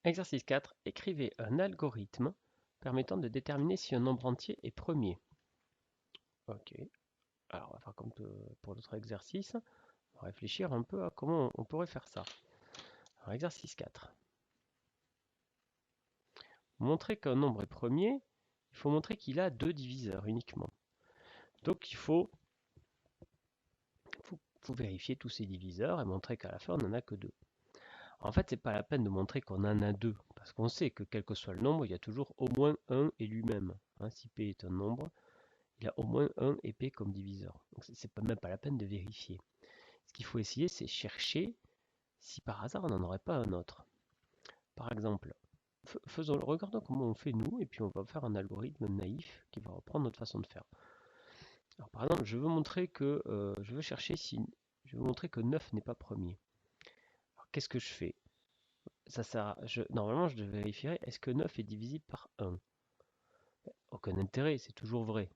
Exercice 4. Écrivez un algorithme permettant de déterminer si un nombre entier est premier. Ok. Alors, on va faire comme pour l'autre exercice. On va réfléchir un peu à comment on pourrait faire ça. Alors, exercice 4. Montrer qu'un nombre est premier, il faut montrer qu'il a deux diviseurs uniquement. Donc, il faut vérifier tous ces diviseurs et montrer qu'à la fin, on n'en a que deux. En fait, c'est pas la peine de montrer qu'on en a deux, parce qu'on sait que quel que soit le nombre, il y a toujours au moins un et lui-même. Si P est un nombre, il a au moins un et P comme diviseur. Donc c'est même pas la peine de vérifier. Ce qu'il faut essayer, c'est chercher si par hasard on n'en aurait pas un autre. Par exemple, regardons comment on fait nous, et puis on va faire un algorithme naïf qui va reprendre notre façon de faire. Alors par exemple, je veux montrer que je veux montrer que 9 n'est pas premier. Alors qu'est-ce que je fais? Normalement, je vérifierai est-ce que 9 est divisible par 1. Aucun intérêt, c'est toujours vrai.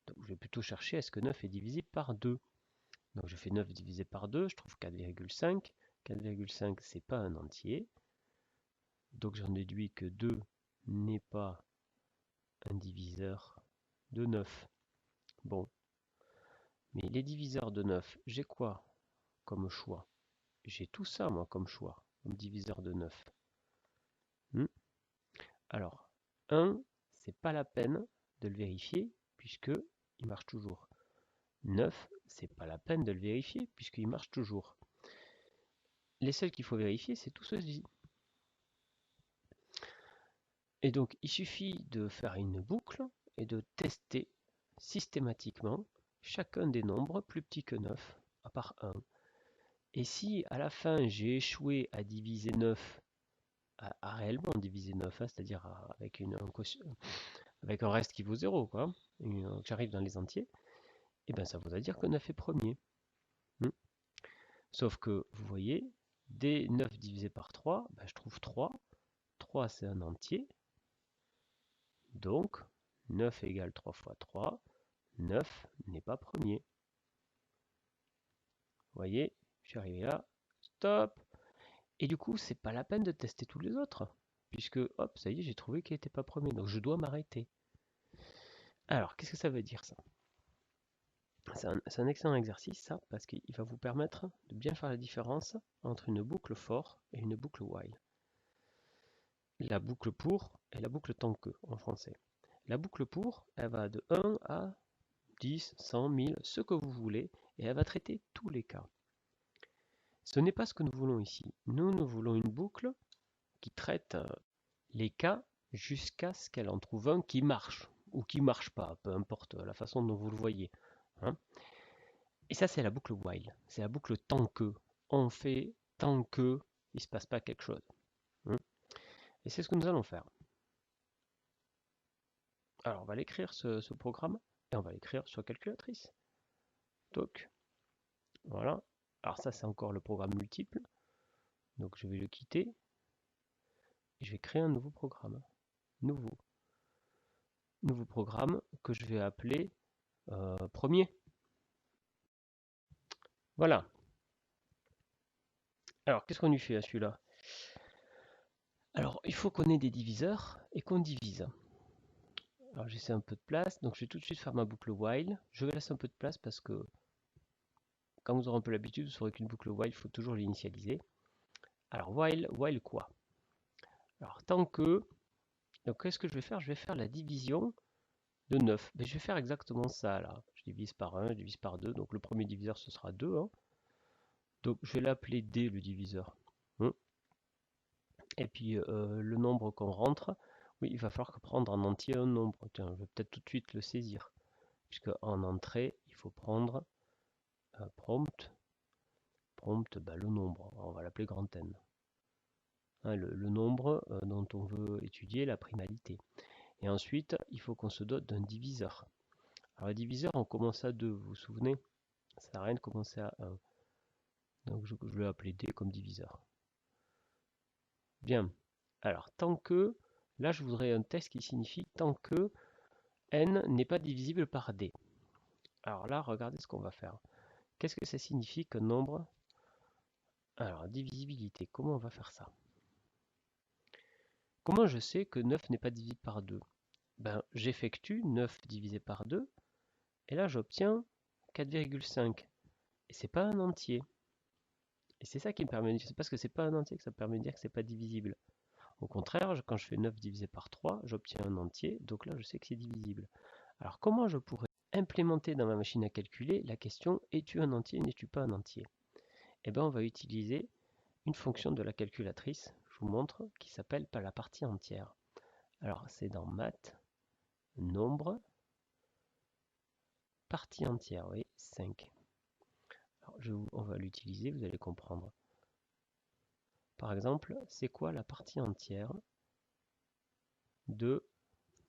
Donc je vais plutôt chercher est-ce que 9 est divisible par 2. Donc je fais 9 divisé par 2, je trouve 4,5. 4,5 c'est pas un entier. Donc j'en déduis que 2 n'est pas un diviseur de 9. Bon. Mais les diviseurs de 9, j'ai quoi comme choix? J'ai tout ça moi comme choix, comme diviseur de 9. Alors, 1, c'est pas la peine de le vérifier puisque il marche toujours. 9, c'est pas la peine de le vérifier puisqu'il marche toujours. Les seuls qu'il faut vérifier, c'est tout ceci. Et donc, il suffit de faire une boucle et de tester systématiquement chacun des nombres plus petits que 9, à part 1. Et si à la fin j'ai échoué à diviser 9, à réellement diviser 9, c'est-à-dire avec un reste qui vaut 0, j'arrive dans les entiers, et bien ça voudrait dire que 9 est premier. Sauf que, vous voyez, dès 9 divisé par 3, je trouve 3. 3 c'est un entier. Donc, 9 égale 3 fois 3. 9 n'est pas premier. Vous voyez, je suis arrivé là. Stop. Et du coup, c'est pas la peine de tester tous les autres. Puisque, hop, ça y est, j'ai trouvé qu'il n'était pas premier. Donc, je dois m'arrêter. Alors, qu'est-ce que ça veut dire ça? C'est un excellent exercice, ça, parce qu'il va vous permettre de bien faire la différence entre une boucle for et une boucle while. La boucle pour et la boucle tant que en français. La boucle pour, elle va de 1 à 10, 100, 1000, ce que vous voulez, et elle va traiter tous les cas. Ce n'est pas ce que nous voulons ici. Nous voulons une boucle qui traite les cas jusqu'à ce qu'elle en trouve un qui marche, ou qui ne marche pas, peu importe la façon dont vous le voyez. Et ça, c'est la boucle while. C'est la boucle tant que. On fait tant que il ne se passe pas quelque chose. Et c'est ce que nous allons faire. Alors, on va l'écrire ce programme, et on va l'écrire sur calculatrice. Donc, voilà. Alors ça, c'est encore le programme multiple. Donc, je vais le quitter. Et je vais créer un nouveau programme. Nouveau programme que je vais appeler premier. Voilà. Alors, qu'est-ce qu'on lui fait à celui-là? Alors, il faut qu'on ait des diviseurs et qu'on divise. Alors, j'essaie un peu de place. Donc, je vais tout de suite faire ma boucle while. Je vais laisser un peu de place parce que quand vous aurez un peu l'habitude, vous saurez qu'une boucle while, il faut toujours l'initialiser. Alors, while quoi? Alors, tant que... Donc, qu'est-ce que je vais faire? Je vais faire la division de 9. Mais je vais faire exactement ça, là. Je divise par 1, je divise par 2. Donc, le premier diviseur, ce sera 2. Donc, je vais l'appeler D, le diviseur. Et puis, le nombre qu'on rentre, oui, il va falloir prendre en entier un nombre. Tiens, je vais peut-être tout de suite le saisir. Puisque en entrée, il faut prendre prompt, le nombre. On va l'appeler grand N. Le nombre dont on veut étudier la primalité. Et ensuite, il faut qu'on se dote d'un diviseur. Alors, le diviseur, on commence à 2, vous vous souvenez? Ça sert à rien de commencer à 1. Donc, je vais appeler D comme diviseur. Bien. Alors, tant que, là, je voudrais un test qui signifie tant que N n'est pas divisible par D. Alors là, regardez ce qu'on va faire. Qu'est-ce que ça signifie qu'un nombre... Alors, divisibilité, comment on va faire ça? comment je sais que 9 n'est pas divisible par 2? Ben, j'effectue 9 divisé par 2, et là j'obtiens 4,5. Et c'est pas un entier. Et c'est ça qui me permet de dire, c'est parce que c'est pas un entier que ça me permet de dire que c'est pas divisible. Au contraire, quand je fais 9 divisé par 3, j'obtiens un entier, donc là je sais que c'est divisible. Alors comment je pourrais implémenter dans ma machine à calculer la question es-tu un entier, n'es-tu pas un entier? Eh bien on va utiliser une fonction de la calculatrice, je vous montre, qui s'appelle la partie entière. Alors c'est dans maths, nombre, partie entière, oui, 5. Alors, on va l'utiliser, vous allez comprendre. Par exemple, c'est quoi la partie entière de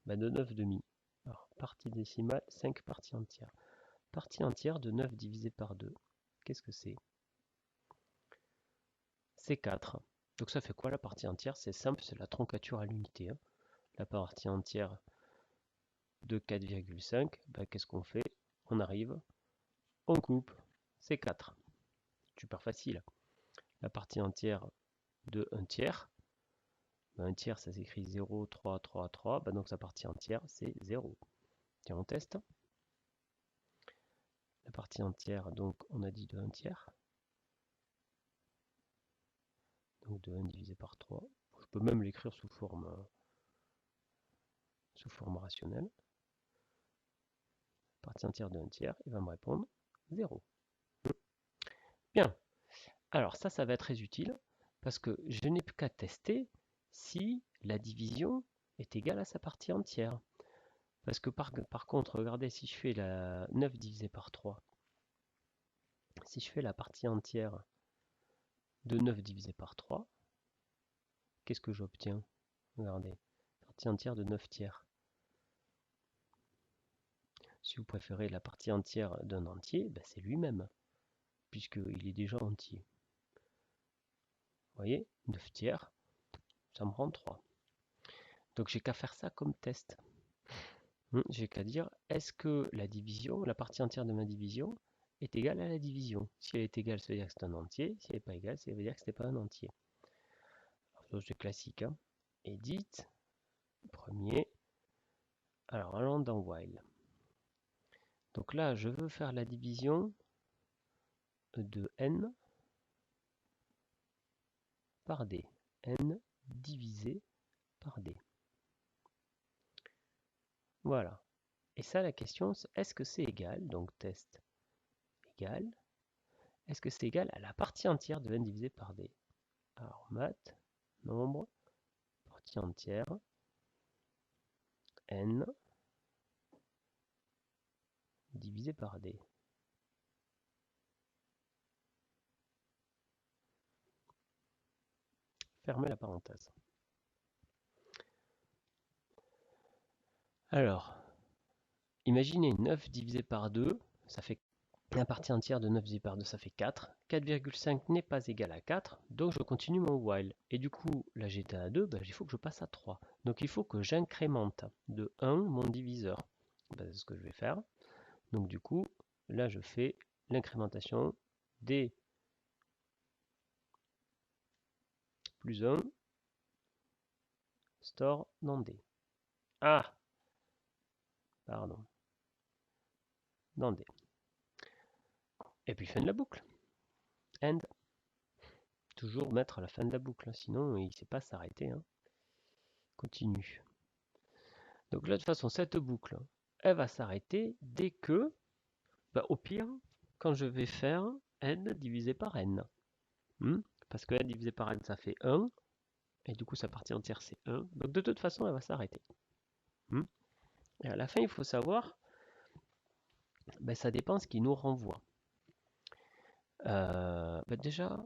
9,5? Alors, partie décimale, 5 parties entières. Partie entière de 9 divisé par 2. Qu'est-ce que c'est? C'est 4. Donc ça fait quoi la partie entière? C'est simple, c'est la troncature à l'unité. Hein. La partie entière de 4,5, ben, qu'est-ce qu'on fait? On arrive, on coupe, c'est 4. Super facile. La partie entière de 1 tiers, ben, 1 tiers ça s'écrit 0, 3, 3, 3, ben, donc sa partie entière c'est 0. Tiens, on teste. La partie entière, donc on a dit de 1 tiers. Donc de 1 divisé par 3. Je peux même l'écrire sous forme rationnelle. Partie entière de 1 tiers, il va me répondre 0. Bien. Alors ça va être très utile parce que je n'ai plus qu'à tester si la division est égale à sa partie entière. Parce que par contre, regardez, si je fais la 9 divisé par 3, si je fais la partie entière de 9 divisé par 3, qu'est-ce que j'obtiens? Regardez, partie entière de 9 tiers. Si vous préférez la partie entière d'un entier, ben c'est lui-même, puisqu'il est déjà entier. Vous voyez, 9 tiers, ça me rend 3. Donc j'ai qu'à faire ça comme test. J'ai qu'à dire, est-ce que la division, la partie entière de ma division, est égale à la division? Si elle est égale, ça veut dire que c'est un entier. Si elle n'est pas égale, ça veut dire que ce n'est pas un entier. C'est classique. Hein. Edit, premier. Alors allons dans while. Donc là, je veux faire la division de n par d. N divisé par d. Voilà. Et ça, la question, c'est est-ce que c'est égal, donc test égal, est-ce que c'est égal à la partie entière de n divisé par d? Alors, maths, nombre, partie entière, n divisé par d. Fermez la parenthèse. Alors, imaginez 9 divisé par 2, ça fait la partie entière de 9 divisé par 2, ça fait 4. 4,5 n'est pas égal à 4, donc je continue mon while. Et du coup, là j'étais à 2, ben, il faut que je passe à 3. Donc il faut que j'incrémente de 1 mon diviseur. Ben, c'est ce que je vais faire. Donc du coup, là je fais l'incrémentation d plus 1 store dans d. Ah, pardon, dans d. Et puis fin de la boucle. End. Toujours mettre à la fin de la boucle, sinon il ne sait pas s'arrêter. Hein. Continue. Donc là, de toute façon, cette boucle, elle va s'arrêter dès que, bah, au pire, quand je vais faire n divisé par n. Parce que n divisé par n, ça fait 1. Et du coup, sa partie entière, c'est 1. Donc de toute façon, elle va s'arrêter. Et à la fin, il faut savoir, ben, ça dépend ce qui nous renvoie. Déjà,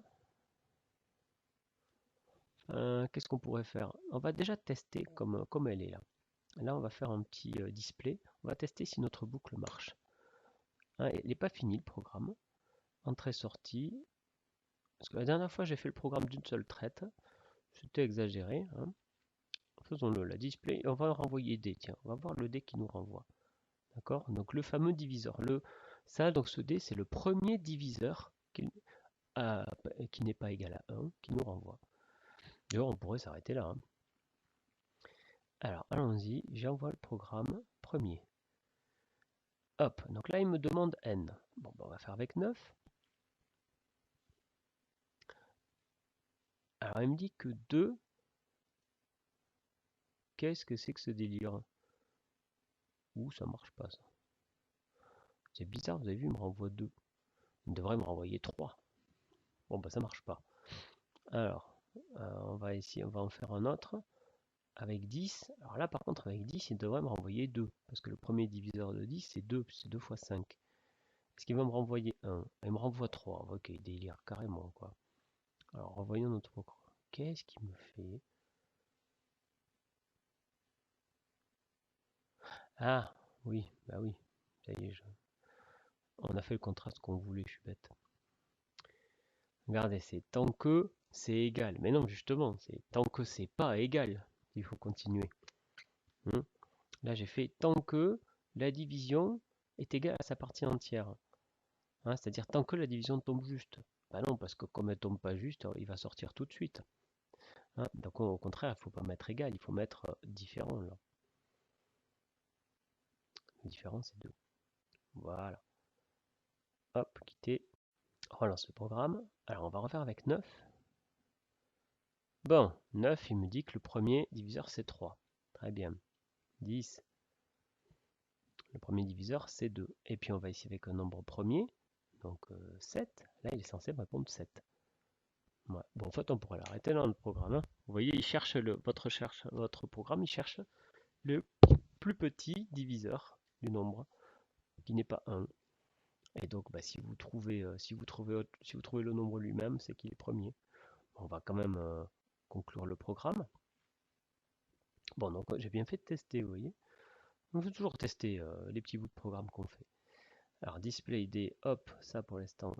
qu'est-ce qu'on pourrait faire? On va déjà tester comme elle est là. Là, on va faire un petit display. On va tester si notre boucle marche. Hein, il n'est pas fini le programme. Entrée-sortie. Parce que la dernière fois, j'ai fait le programme d'une seule traite. C'était exagéré. Hein. Faisons-le, la display. On va renvoyer D. Tiens, on va voir le D qui nous renvoie. D'accord? Donc le fameux diviseur. Donc ce D, c'est le premier diviseur qui n'est pas égal à 1, qui nous renvoie. D'ailleurs, on pourrait s'arrêter là. Hein. Alors, allons-y, j'envoie le programme premier. Hop, donc là, il me demande n. Bon, ben, on va faire avec 9. Alors, il me dit que 2. Qu'est-ce que c'est que ce délire? Ouh, ça marche pas, ça. C'est bizarre, vous avez vu, il me renvoie 2. Il devrait me renvoyer 3. Bon, bah ça marche pas. Alors, on va en faire un autre avec 10. Alors là, par contre, avec 10, il devrait me renvoyer 2. Parce que le premier diviseur de 10, c'est 2. C'est 2 fois 5. Est-ce qu'il va me renvoyer 1? Il me renvoie 3. Ok, délire, carrément, quoi. Alors, revoyons notre programme. Qu'est-ce qu'il me fait? Ah, oui, bah oui. Ça y est, on a fait le contraste qu'on voulait, je suis bête. Regardez, c'est tant que c'est égal. Mais non, justement, c'est tant que c'est pas égal. Il faut continuer. Hmm. Là, j'ai fait tant que la division est égale à sa partie entière. Hein, c'est-à-dire tant que la division tombe juste. Bah non, parce que comme elle tombe pas juste, il va sortir tout de suite. Hein, donc au contraire, il ne faut pas mettre égal, il faut mettre différent. Là. Différent, c'est 2. Voilà. Hop, quitter. Relance le programme. Alors on va refaire avec 9. Bon, 9, il me dit que le premier diviseur c'est 3. Très bien. 10. Le premier diviseur c'est 2. Et puis on va ici avec un nombre premier. Donc 7. Là, il est censé me répondre 7. Ouais. Bon, en fait, on pourrait l'arrêter dans le programme. Hein. Vous voyez, il cherche votre programme, il cherche le plus petit diviseur du nombre, qui n'est pas 1. Et donc, bah, si vous trouvez le nombre lui-même, c'est qu'il est premier. On va quand même conclure le programme. Bon, donc j'ai bien fait de tester, vous voyez. On peut toujours tester les petits bouts de programme qu'on fait. Alors, display ID, hop, ça pour l'instant,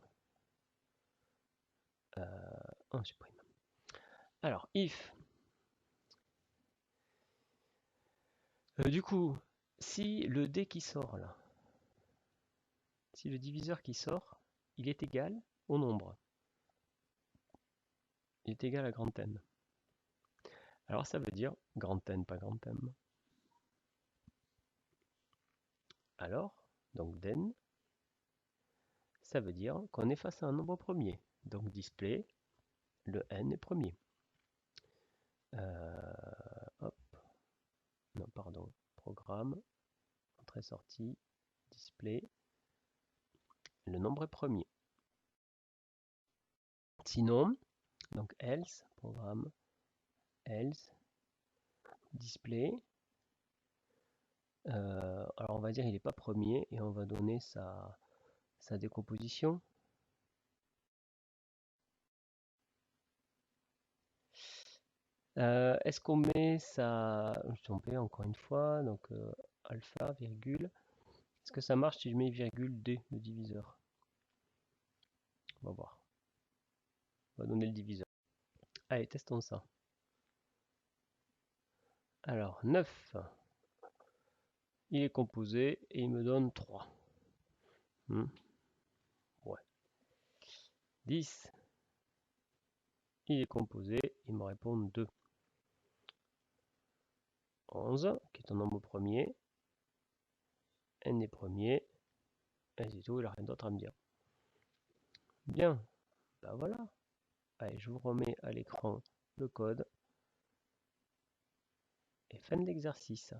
on supprime. Alors, if, du coup, si le D qui sort là, si le diviseur qui sort, il est égal au nombre. Il est égal à grand N. Alors ça veut dire grand N, pas grand M. Alors, donc den, ça veut dire qu'on est face à un nombre premier. Donc display, le N est premier. Hop, non pardon, programme, entrée-sortie, display, le nombre est premier. Sinon, donc else, programme, else, display, alors on va dire il n'est pas premier et on va donner sa décomposition. Est-ce qu'on met ça, je suis trompé encore une fois, donc alpha, virgule. Est-ce que ça marche si je mets virgule D, le diviseur? On va voir. On va donner le diviseur. Allez, testons ça. Alors, 9. Il est composé et il me donne 3. Ouais. 10. Il est composé, il me répond 2. 11, qui est un nombre premier. N est premier. Et c'est tout, il n'a rien d'autre à me dire. Bien, ben voilà. Allez, je vous remets à l'écran le code. Et fin de l'exercice.